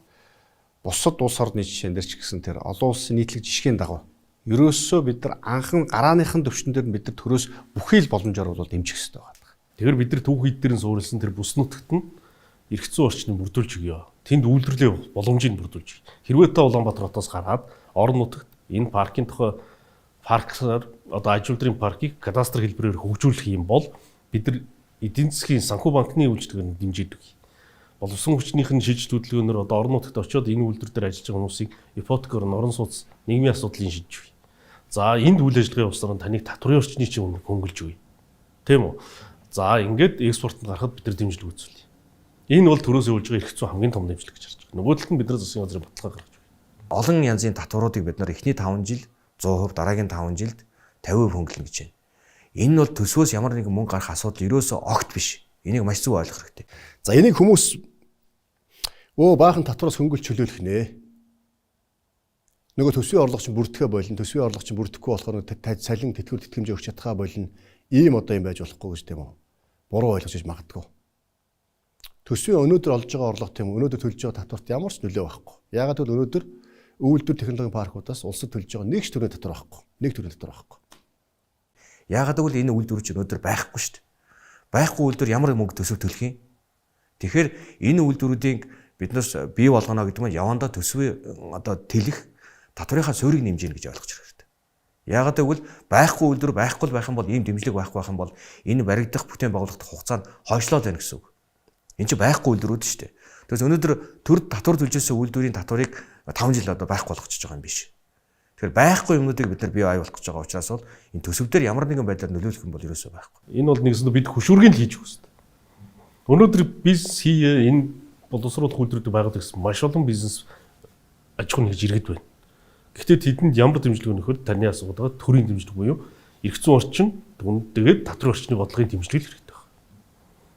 Бусад улс орны жишээн дээр ч гэсэн тэр олон улсын нийтлэг жишгийн дагуу ерөөсөө бид нар анхан гарааныхан төвчтөн дээр бид нар төрөөс бүхий л боломжоор бол дэмжих хэрэгтэй байна. Тэгэхээр бид нар түүхийд дээрэн суурилсан тэр бүс нутагт нь эрх зүйн орчныг бүрдүүлж өгье. Тэнд үйлдвэрлэлийн боломжийг бүрдүүлж өгье. Хэрвээ та Улаанбаатар хотоос гараад орон нутагт энэ паркын тухай парксаар одоо аж үйлдвэрийн паркийг кадастр хэлбэрээр хөгжүүлэх юм бол бид нар эдийн засгийн санхүү банкны үйлчлэгээр дэмжиж өгье. Боловсон хүчнийх нь шийдэж хөдөлгөөнөөр одоо орон нутагт очиод энэ үйлдвэр дээр ажиллаж байгаа хүмүүсийг ипотекоор орон сууц нийгмийн асуудлыг шийдэж өгье. За энд үйл ажиллагааны усаар таныг татварын орчны чинь хөнгөлж өгье. Тийм үү? За ингээд экспортод гарахад бид нар дэмжлэг үзүүлье. Энэ бол төрөөс явуулж байгаа эрх зүйн хамгийн том дэмжлэг гэж харж байгаа. Нөгөө талд нь бид нар засгийн газрын баталгаа гаргаж байна. Олон янзын татваруудыг бид нар эхний 5 жил 100%, дараагийн 5 жилд 50% хөнгөлнө гэж байна. Энэ нь бол төсвөөс ямар нэгэн мөнгө гарах асуудал ерөөсөө огт биш. Энийг маш зөв ойлгох хэрэгтэй. За энийг хүмүүс баахан татвараас хөнгөлж чөлөөлөх нэ. Нөгөө төсвийн орлогч бүрдэхэ болон төсвийн орлогч бүрдэхгүй болохоор цалин тэтгэвэр тэтгэмж өгч чадхаа болон ийм одоо юм байж болохгүй гэж тийм үү. Буруу ойлгож магадгүй. Төсвийн өнөөдөр олж байгаа орлого тийм өнөөдөр төлж байгаа татварт ямар ч нөлөө байхгүй. Яагаад гэвэл өнөөдөр үйлдвэр технологийн паркуудаас улсад төлж байгаа нэг ч төрлийн татвар байхгүй. Нэг төрлийн татвар байхгүй. Яагаад гэвэл энэ үйлдвэр чинь өнөөдөр байхгүй шүү дээ. Байхгүй үйлдвэр ямар мөнгө төсөв төлөх юм? Тэгэхээр энэ үйлдвэрүүдийн биднээс бий болгоно гэдэг нь явандаа төсвөө одоо тэлэх татврынхаа суурийг нэмжинэ гэж ойлгож хэрэгтэй. Яагаад гэвэл байхгүй үйлдвэр байхгүй байх юм бол ийм дэмжлэг байхгүй байх юм бол энэ баригдах бүтээн байгуулагдах хугацаанд хойшлоод байна гэсэн үг. Энд чинь байхгүй үйлдвэрүүд шүү дээ. Тэгээс өнөөдөр төр татвар төлжсэн үйлдвэрийн татварыг 5 жил одоо байхгүй болгочихж байгаа юм биш. Тэгэхээр байхгүй юмнуудыг бид нар бий оруулах гэж байгаа учраас бол энэ төсөвдөр ямар нэгэн байдлаар нөлөөлөх юм бол ерөөсөө байхгүй. Энэ бол нэгсэндээ бид хөшүүргийг л хийж өгсөн. Өнөөдөр бизнес хийе энэ боловсруулах үйлдвэрүүдийг байгуулах гэсэн маш олон бизнес аж ахуйн хийж иргэд байна. Гэхдээ тэдэнд ямар дэмжлэг өгөхөд таны асуудал байгаа төрийн дэмжлэг буюу эрх зүйн орчин тэгээд татвар орчны бодлогын дэмжлэг л хэрэгтэй байна.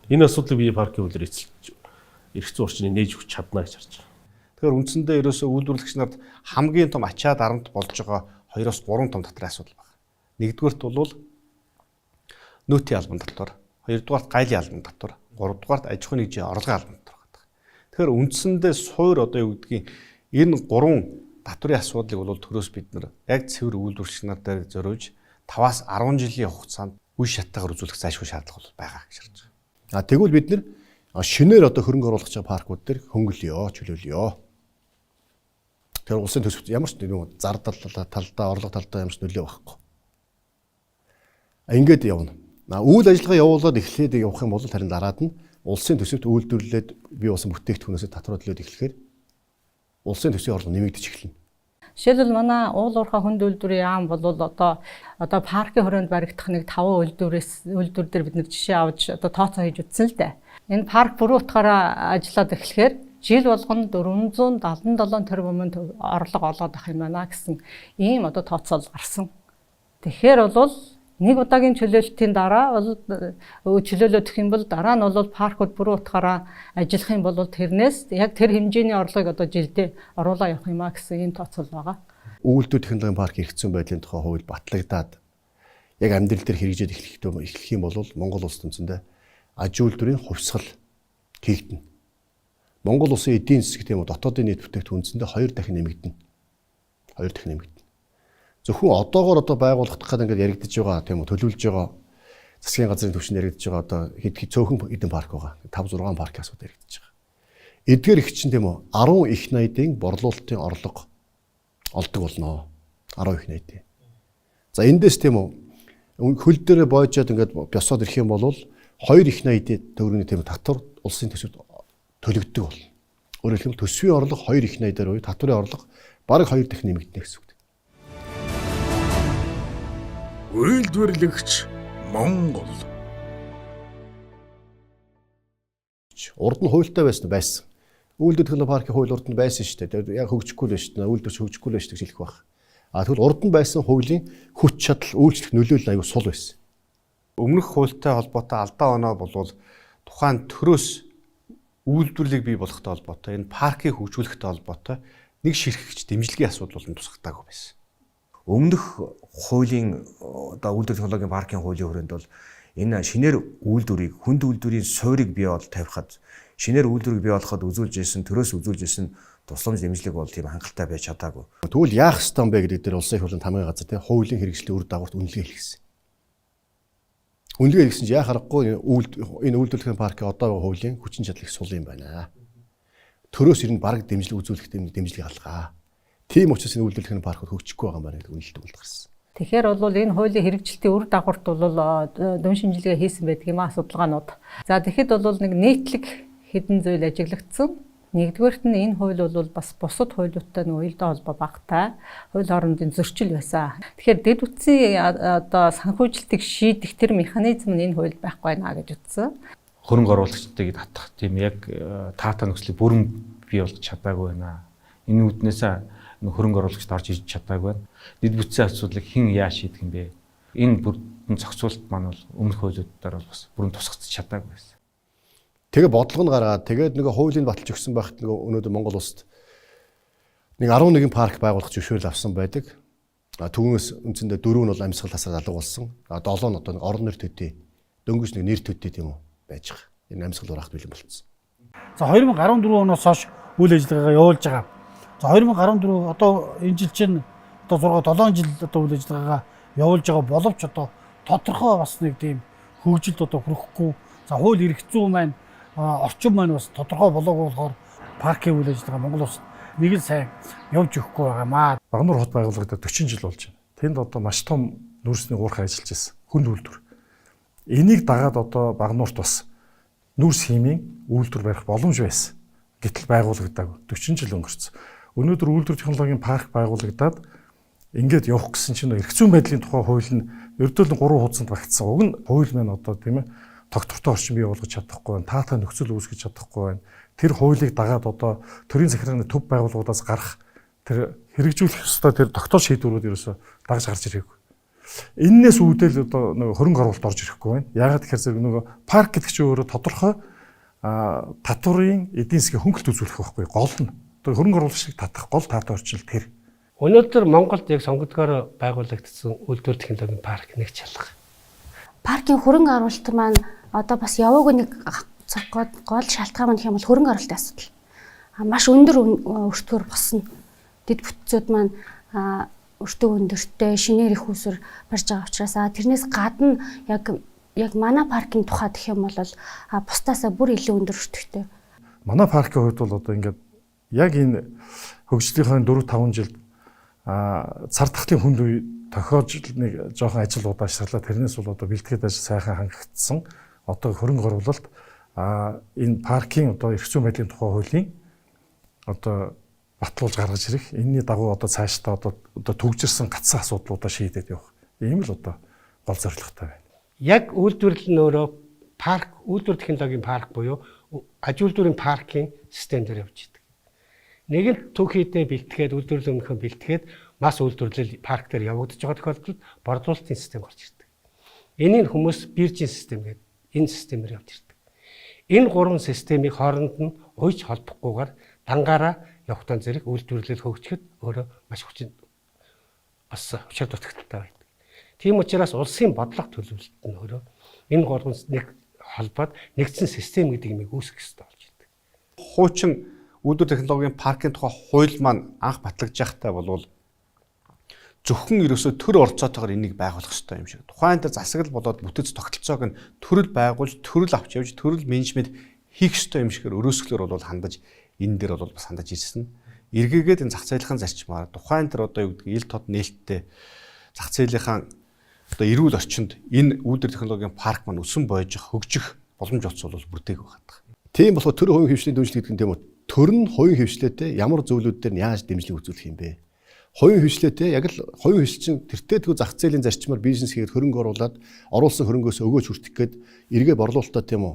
Энэ асуудлыг бие паркийн хуулиар эзэлж эрх зүйн орчныг нээж өгч чадна гэж харж байгаа. Тэгэхээр үндсэндээ ерөөсөө үйлдвэрлэгч нарт хамгийн том ачаа дарамт болж байгаа 2-3 том татварын асуудал байна. Нэгдүгээрт бол нөөтийн албан татвар, хоёрдугаарт гайлын албан татвар, гуравдугаарт аж ахуйн нэгжийн орлогын албан татвар гэдэг. Тэгэхээр үндсэндээ суур одоо юу гэдгийг энэ 3 татварын асуудлыг бол төрөөс бид нар яг цэвэр үйлдвэрлэгч нар дээр зориулж 5-10 жилийн хугацаанд үе шаттайгаар үзүүлэх зайлшгүй шаардлага бол байгаа гэж харж байгаа. Тэгвэл бид нэр шинээр одоо хөрөнгө оруулах гэж паркууд дээр хөнгөлөё, чөлөөлөё. Тэр улсын төсөвт ямар ч нэг зардал талдаа, орлого талдаа ямар ч нөлөө байхгүй. Ингээд явна. Үйл ажиллагаа явуулаад эхлээд явах юм бол харин дараад нь улсын төсөвт үйлдвэрлэлээд бий болсон бүтээгдэхүүнээс татвар төлөөд эхлэхээр улсын төсвийн орлого нэмэгдэж эхэлнэ. Жишээлбэл манай уул уурхай хүнд үйлдвэрийн яам бол одоо паркийн хүрээнд баригдах нэг 5 үйлдвэр дээр бид нэр жишээ авч одоо тооцоо хийж үзсэн л дээ. Энэ парк бүрэн утгаараа ажиллаад эхлэхээр жил болгоно 477 тэрбумын орлого олоод ах юм байна гэсэн ийм одоо тооцоол гарсан. Тэгэхээр бол нэг удаагийн чөлөөлтийн дараа бол чөлөөлөх юм бол дараа нь бол паркууд бүрэн утгаараа ажиллах юм бол тэрнээс яг тэр хэмжээний орлогыг одоо жилдээ оруулаа явах юм а гэсэн ийм тооцоол байгаа. Үйлдвэр технологийн парк эрх зүйн байдлын тухай хууль батлагдаад яг амьдрал дээр хэрэгжээд эхлэх юм бол Монгол улс тэмцэндээ аж үйлдвэрийн хувьсгал хийгдэнэ. Монгол улсын эдийн засаг тийм үү дотоодын нийт бүтээгдэхүүн үндсэндээ 2 дахин нэмэгдэнэ. 2 дахин нэмэгдэнэ. Зөвхөн одоогоор одоо байгуулагдах гэдэг ингээд яригдж байгаа тийм үү төлөвлөж байгаа засгийн газрын түвшинд яригдж байгаа одоо хэд цөөхөн эдийн парк байгаа. 5-6 паркийн асуудал яригдж байгаа. Эдгээр их чинь тийм үү 10 их найдын борлуулалтын орлого олдог болно. 10 их найдын. За эндээс тийм үү хөл дээр боожоод ингээд босоод ирэх юм бол 2 их найдын төгрөгийн тийм татвар улсын төсөвт төлөгддөг болно. Өөрөөр хэлбэл төсвийн орлого 2 их найдаар буюу татварын орлого бараг 2 дахин нэмэгдэнэ гэсэн үг. Үйлдвэрлэгч Монгол. Урд нь хуультай байсан. Үйлдвэр технологи паркийн хууль урд нь байсан шүү дээ. Яг хөгжихгүй л шүү дээ. Үйлдвэрч хөгжихгүй л шүү гэж хэлэх байх. Тэгвэл урд нь байсан хуулийн хүч чадал үйлчлэх нөлөөлөл аюул сул байсан. Өмнөх хуультай холбоотой алдаа оноо болвол тухайн төрөөс үйлдвэрлэлийг бий болгохтой холбоотой энэ паркийг хөгжүүлэхтэй холбоотой нэг ширхэгч дэмжлэгийн асуудал бол тусгалтаагүй байсан. Өмнөх хуулийн одоо үйлдвэр технологийн паркийн хуулийн хүрээнд бол энэ шинээр үйлдвэрийг хүнд үйлдвэрийн суурийг бий тавихад шинээр үйлдвэрийг бий болгоход үзүүлж ирсэн төрөөс үзүүлж ирсэн тусламж дэмжлэг бол тийм хангалттай байж чадаагүй. Тэгвэл яах ёстой юм бэ гэдэг дээр улсын их хурлын хамгийн газар тийм хуулийн хэрэгжлийн үр дагаварт үнэлгээ хийлгэсэн. Үнэлгээ хийлгэсэн чинь яа харахгүй энэ үйлдвэрлэлийн паркийн одоо хуулийн хүчин чадал их сул юм байна. Төрөөс ирнэ бараг дэмжлэг үзүүлэх дэмжлэг халгаа. Тийм учраас энэ үйлдвэрлэлийн паркууд хөгжихгүй байгаа юм байна гэдэг үнэлэлт бол гарсан. Тэгэхээр бол энэ хуулийн хэрэгжилтийн үр дагаварт бол дүн шинжилгээ хийсэн байдаг юм судалгаанууд. За тэгэхэд бол нэг нийтлэг хэдэн зүйл ажиглагдсан. Нэгдүгээрт нь энэ хууль бол бас бусад хуулиудтай уялдаа холбоо багтай хууль хоорондын зөрчил байсан. Тэгэхээр дэд үтсийн одоо санхүүжилтийг шийдэх тэр механизм нь энэ хуульд байхгүй байна гэж утсан. Хөрөнгө оруулагчдыг татах тийм яг таата нөхцөлийг бүрэн бий болж чадаагүй байна. Энэ үүднээс хөрөнгө оруулагчд орж иж чадаагүй байна. Дэд бүтцийн асуудлыг хэн яа шийдэх юм бэ? Энэ бүрэн зохицуулалт маань бол өмнөх хуулиудаар бол бас бүрэн тусгацж чадаагүй байсан. Тэгээ бодлого нь гараад тэгээд нэг хуулийн баталж өгсөн байхад нэг өнөөдөр Монгол улсад нэг 11 парк байгуулах зөвшөөрөл авсан байдаг. Түүнээс үндсэндээ 4 нь бол амьсгал тасаар алга болсон. 7 нь одоо нэг орон нэр төдий дөнгөж нэг нэр төдий тийм үү байж байгаа. Энэ амьсгал урахт бэлэн болсон. За 2014 оноос хойш үйл ажиллагаагаа явуулж байгаа. За 2014 одоо энэ жил чинь одоо 6-7 жил одоо үйл ажиллагаагаа явуулж байгаа боловч одоо тодорхой бас нэг тийм хөгжилд одоо хүрэхгүй. За хууль эрх зүйн маань орчин маань бас тодорхой болоогүй болохоор паркийн үйл ажиллагаа Монгол улсад нэг л сайн явж өгөхгүй байгаамаа. Багнуур хот байгуулагдаад 40 жил болж байна. Тэнд одоо маш том нүүрсний уурхай ажиллаж байсан. Хүнд үйлдвэр. Энийг дагаад одоо Багнуурт бас нүүрс химийн үйлдвэр барих боломж байсан. Гэтэл байгуулагдаагүй. 40 жил өнгөрцөн. Өнөөдөр үйлдвэр технологийн парк байгуулагдаад ингээд явах гэсэн чинь эрх зүйн байдлын тухай хууль нь ердөө л 3 хуудсанд багтсан. Уг нь хууль маань одоо тийм ээ тогтвортой орчин бий болгож чадахгүй байна. Таатай нөхцөл үүсгэж чадахгүй байна. Тэр хуулийг дагаад одоо төрийн захиргааны төв байгууллагуудаас гарах тэр хэрэгжүүлэх ёстой тэр тогтоол шийдвэрүүд ерөөсө дагаж гарч ирээгүй. Эннээс үүдэл одоо нэг хөрөнгө оруулалт орж ирэхгүй байна. Яагаад гэхээр зэрэг нөгөө парк гэдэг чинь өөрөө тодорхой татварын эдийн засгийн хөнгөлт үзүүлэх байхгүй гол нь. Одоо хөрөнгө оруулагчийг татах гол таатай орчин л тэр. Өнөөдөр Монголд яг сонгогдгоор байгуулагдсан үйлдвэр технологийн парк нэг чалга. Паркийн хөрөнгө оруулалт маань одоо бас яваагүй нэг гол шалтгаан нь хэмээл хөрөнгө оруулалтын асуудал. Маш өндөр өртгөр босно. Дэд бүтцүүд маань өртөг өндөртэй шинээр их усүр барьж байгаа учраас тэрнээс гадна яг манай паркийн тухай гэх юм бол бусдаасаа бүр илүү өндөр өртөгтэй. Манай паркийн хувьд бол одоо ингээд яг энэ хөгжлийнхөө 4-5 жилд цар тахлын хүнд үе тохиож нэг жоохон ажил удаашрлаа. Тэрнээс бол одоо бэлтгэд ажил сайхан хангагдсан. Одоо хөрөнгө оруулалт энэ паркийн одоо эрх зүйн байдлын тухай хуулийн одоо батлуулж гаргаж ирэх. Энэний дагуу одоо цаашдаа одоо төгжирсэн гацсан асуудлуудаа шийдээд явах. Ийм л одоо гол зорилготой байна. Яг үйлдвэрлэл нь өөрөө парк, үйлдвэр технологийн парк буюу аж үйлдвэрийн паркийн систем дээр явж идэг. Нэг нь түүхийдээ бэлтгээд үйлдвэрлэл өмнөхөө бэлтгээд мас үйлдвэрлэл парк дээр явагдаж байгаа тохиолдолд борлуулалтын систем гарч ирдэг. Энийг хүмүүс биржийн систем гэдэг энэ системээр явж ирдэг. Энэ гурван системийг хооронд нь уйж холбохгүйгээр дангаараа явахтан зэрэг үйлдвэрлэл хөгжихэд өөрөө маш хүчин бас учир дутагдaltaй байдаг. Тийм учраас улсын бодлого төлөвлөлт нь өөрөө энэ гурван нэг холбоод нэгдсэн систем гэдэг юмыг үүсгэх хэрэгтэй болж байна. Хуучин үйлдвэр технологийн паркийн тухай хууль маань анх батлагдж байхдаа болвол зөвхөн ерөөсөө төр орцоотойгоор энийг байгуулах хэрэгтэй юм шиг. Тухайн дээр засаглал болоод бүтэц тогтолцоог нь төрөл байгуулж, төрөл авч явж, төрөл менежмент хийх хэрэгтэй юм шигээр өрөөсгөлөөр бол хандаж энэ дээр бол бас хандаж ирсэн. Эргээгээд энэ зах зээлийн зарчмаар тухайн дээр одоо юу гэдэг ил тод нээлттэй зах зээлийн одоо эрүүл орчинд энэ үйлдвэр технологийн парк маань өсөн бойж хөгжих боломж олцол бол бүрдээг байгаа. Тийм болохоор төр хувийн хөвшлийн дэмжлэг гэдэг нь тийм үү? Төр нь хувийн хөвшлөөтэй ямар зөвлөлүүд дээр нь яаж дэмжлэг үзүүлэх юм бэ? Хувийн хөвшлөөтэй яг л хувийн хөвшлчин тэртээ тгүү зах зээлийн зарчмаар бизнес хийгээд хөрөнгө оруулаад оруулсан хөрөнгөөс өгөөж хүртэх гээд эргээ борлуулалтаа тийм үү?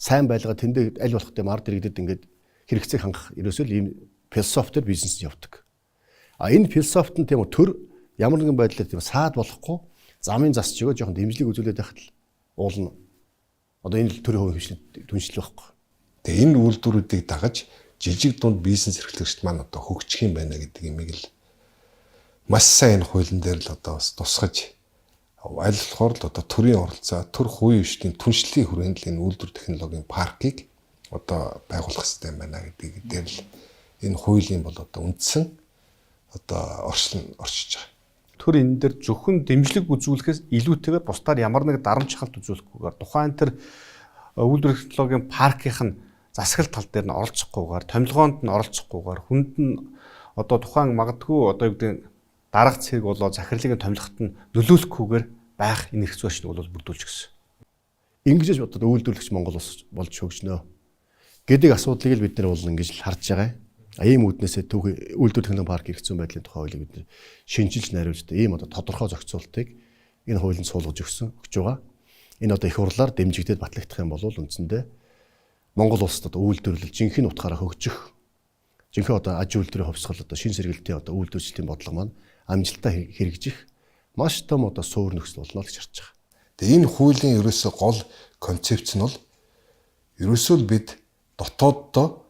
Сайн байлгаа тэндээ аль болох тийм ард иргэдэд ингээд хэрэгцээг хангах ерөөсөө л ийм философитээр бизнес явдаг. Энэ философит нь тийм үү төр ямар нэгэн байдлаар тийм саад болохгүй замын засч өгөө жоохон дэмжлэг үзүүлээд байхад л уулна. Одоо энэ л төрийн хувийн хөвшлийн түншлэл байхгүй. Тэгээ энэ үйлдвэрүүдийг дагаж жижиг дунд бизнес эрхлэгчид маань одоо хөгжих юм байна гэдэг имийг л маш сайн хуулийн дээр л одоо бас тусгаж аль болохоор л одоо төрийн оролцоо, төр хувийн хөвшлийн түншлэлийн хүрээнд л энэ үйлдвэр технологийн паркийг одоо байгуулах хэрэгтэй байна гэдэг дээр л энэ хуулийн бол одоо үндсэн одоо орчиж байгаа. Төр энэ дээр зөвхөн дэмжлэг үзүүлэхээс илүүтэйгээр бусдаар ямар нэг дарамт шахалт үзүүлэхгүйгээр тухайн тэр үйлдвэр технологийн паркийнх нь засаглал тал дээр нь оролцохгүйгээр, томилгоонд нь оролцохгүйгээр, хүнд нь одоо тухайн магадгүй одоо юу гэдэг дарга цэрэг болоо захирлын томилгоход нь нөлөөлөхгүйгээр байх энэ хэрэгцээ чинь бол бүрдүүлж гисэн. Ингэж л одоо үйлдвэрлэгч Монгол улс болж хөгжнөө гэдэг асуудлыг л бид нар бол ингэж л харж байгаа. Ийм үүднээсээ түүх үйлдвэр технологийн парк хэрэгцээ байдлын тухай хуулийг бид шинжилж найруулж ийм одоо тодорхой зохицуултыг энэ хуулинд суулгаж өгч байгаа. Энэ одоо их хурлаар дэмжигдээд батлагдах юм бол үндсэндээ Монгол улсад одоо үйлдвэрлэл жинхэнэ утгаараа хөгжих, жинхэнэ одоо аж үйлдвэрийн хувьсгал одоо шин сэргэлтийн одоо үйлдвэрчлийн бодлого маань амжилттай хэрэгжих маш том одоо суур нөхцөл болно гэж харж байгаа. Тэгээ энэ хуулийн ерөөсөө гол концепц нь бол ерөөсөө л бид дотооддоо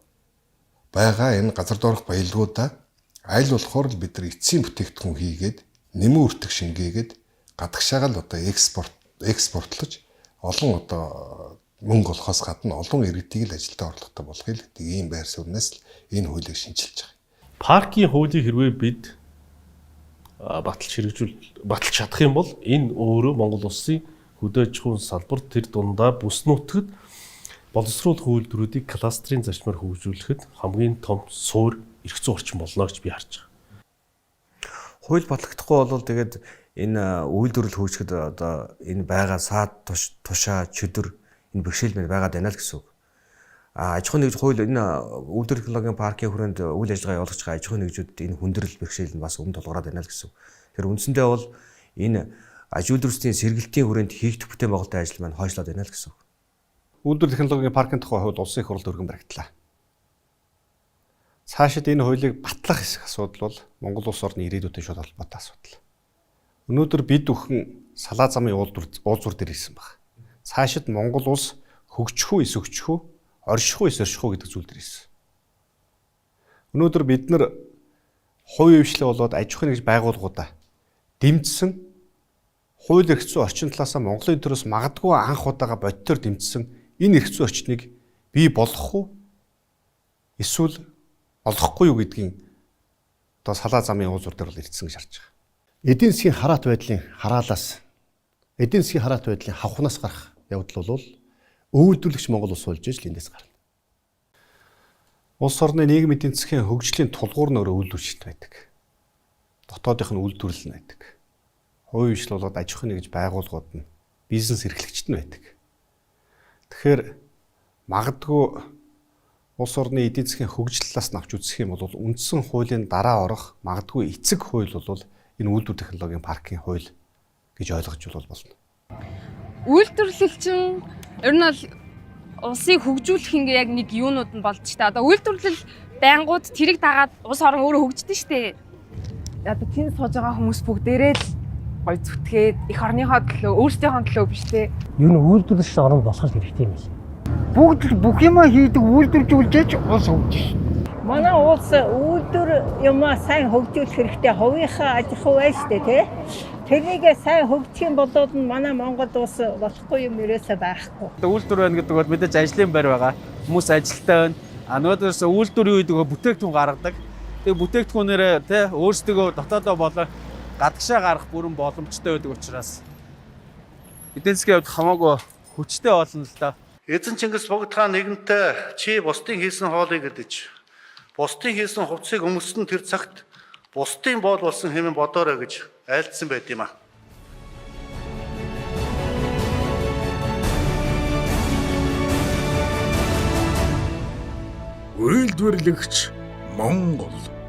байгаа энэ газар доорх баялагуудаа аль болохоор л бид нар эцсийн бүтээгдэхүүн хийгээд нэмэн үртэг шингээгээд гадагшаагаа л одоо экспортлож олон одоо мөнгө олохоос гадна олон иргэдийг л ажилдаа орлоготой болгоё л гэдэг ийм байр сууриас л энэ хуулийг шинжилж байгаа. Паркийн хуулийг хэрвээ бид баталж чадах юм бол энэ өөрөө Монгол улсын хөдөө аж ахуйн салбар тэр дундаа бүс нутагт боловсруулах үйлдвэрүүдийг кластерын зарчмаар хөгжүүлэхэд хамгийн том суур эрх зүйн орчин болно гэж би харж байгаа. Хууль батлагдахгүй бол тэгээд энэ үйлдвэрлэл хөгжихэд одоо энэ байгаа саад тушаа чөдөр энэ бэрхшээл мэн байгаад байна л гэсэн үг. Аж ахуйн нэгж хууль энэ үйлдвэрлэл технологийн паркийн хүрээнд үйл ажиллагаа явуулж байгаа аж ахуйн нэгжүүдэд энэ хүндрэл бэрхшээл нь бас өмнө толгороод байна л гэсэн үг. Тэр үндсэндээ бол энэ аж үйлдвэрлэлийн сэргэлтийн хүрээнд хийгдэх бүтээн байгуулалтын ажил маань хойшлоод байна л гэсэн үг. Үйлдвэрлэл технологийн паркийн тухай хууль улсын их хурлд өргөн баригдлаа. Цаашид энэ хуулийг батлах хэсэг асуудал бол Монгол улс орны ирээдүйтэй шууд холбоотой асуудал. Өнөөдөр бид бүхэн салаа замын уулзвар дээр ирсэн баг. Цаашид Монгол улс хөгжих үү эс өгчих үү, орших уу эс орших уу гэдэг зүйл дээр ирсэн. Өнөөдөр бид нар хувийн хвшлээ болоод аж ахуйн нэгж байгууллагуудаа дэмжсэн хууль эрх зүйн орчин талаас Монголын төрөөс магадгүй анх удаага бодитоор дэмжсэн энэ эрх зүйн орчныг бий болгох уу эсвэл олохгүй юу гэдгийг одоо салаа замын уулзвар дээр бол ирсэн гэж харж байгаа. Эдийн засгийн хараат байдлын хараалаас эдийн засгийн хараат байдлын хавхнаас гарах явдал бол өвөлдүүлэгч Монгол улс болж ижил эндээс гарна. Улс орны нийгмийн эдийн засгийн хөгжлийн тулгуур нь өөрөө үйлдвэрчд байдаг. Дотоодынх нь үйлдвэрлэл нь байдаг. Хувийн хвшил болоод аж ахуйн нэгж байгууллагууд нь бизнес эрхлэгчд нь байдаг. Тэгэхээр магадгүй улс орны эдийн засгийн хөгжлөлээс навч үзэх юм бол үндсэн хуулийн дараа орох магадгүй эцэг хууль бол энэ үйлдвэр технологийн паркийн хууль гэж ойлгож болно. Үйлдвэрлэл чинь ер нь бол улсыг хөгжүүлэх ингээ яг нэг юунууд нь болж та. Одоо үйлдвэрлэл байнгут тэрийг дагаад улс орон өөрөө хөгждөг штэ. Одоо тэнд сууж байгаа хүмүүс бүгдээрээ л гой зүтгээд эх орныхоо төлөө өөрсдийнхөө төлөө биш те. Юу н үйлдвэрлэж орон болох хэрэгтэй юм л. Бүгд бүх юм хийдэг үйлдвэржүүлж улс хөгжиж. Манай улс үйлдвэр юмаа сайн хөгжүүлэх хэрэгтэй. Хувийнхаа аж ахуй байж тээ тий. Тэрнийг сайн хөгжих юм болоод манай Монгол улс болохгүй юм ерөөсөө байхгүй. Үйлдвэр байна гэдэг бол мэдээж ажлын байр байгаа. Хүмүүс ажилтаа байна. Өнөөдөөс үйлдвэрийн үед бүтээгдэхүүн гаргадаг. Тэгээ бүтээгдэхүүнээрээ тий өөрсдөө дотоодоо болоо гадагшаа гарах бүрэн боломжтой байдаг учраас эдийн засгийн хувьд хамаагүй хүчтэй болно л да. Эзэн Чингис Богд хаан нэгэнтээ чи бусдын хийсэн хоолыг гэдэж бусдын хийсэн хувцсыг өмссөн тэр цагт бусдын боол болсон хэмээн бодоорой гэж айлдсан байт юм а. Үйлдвэрлэгч Монгол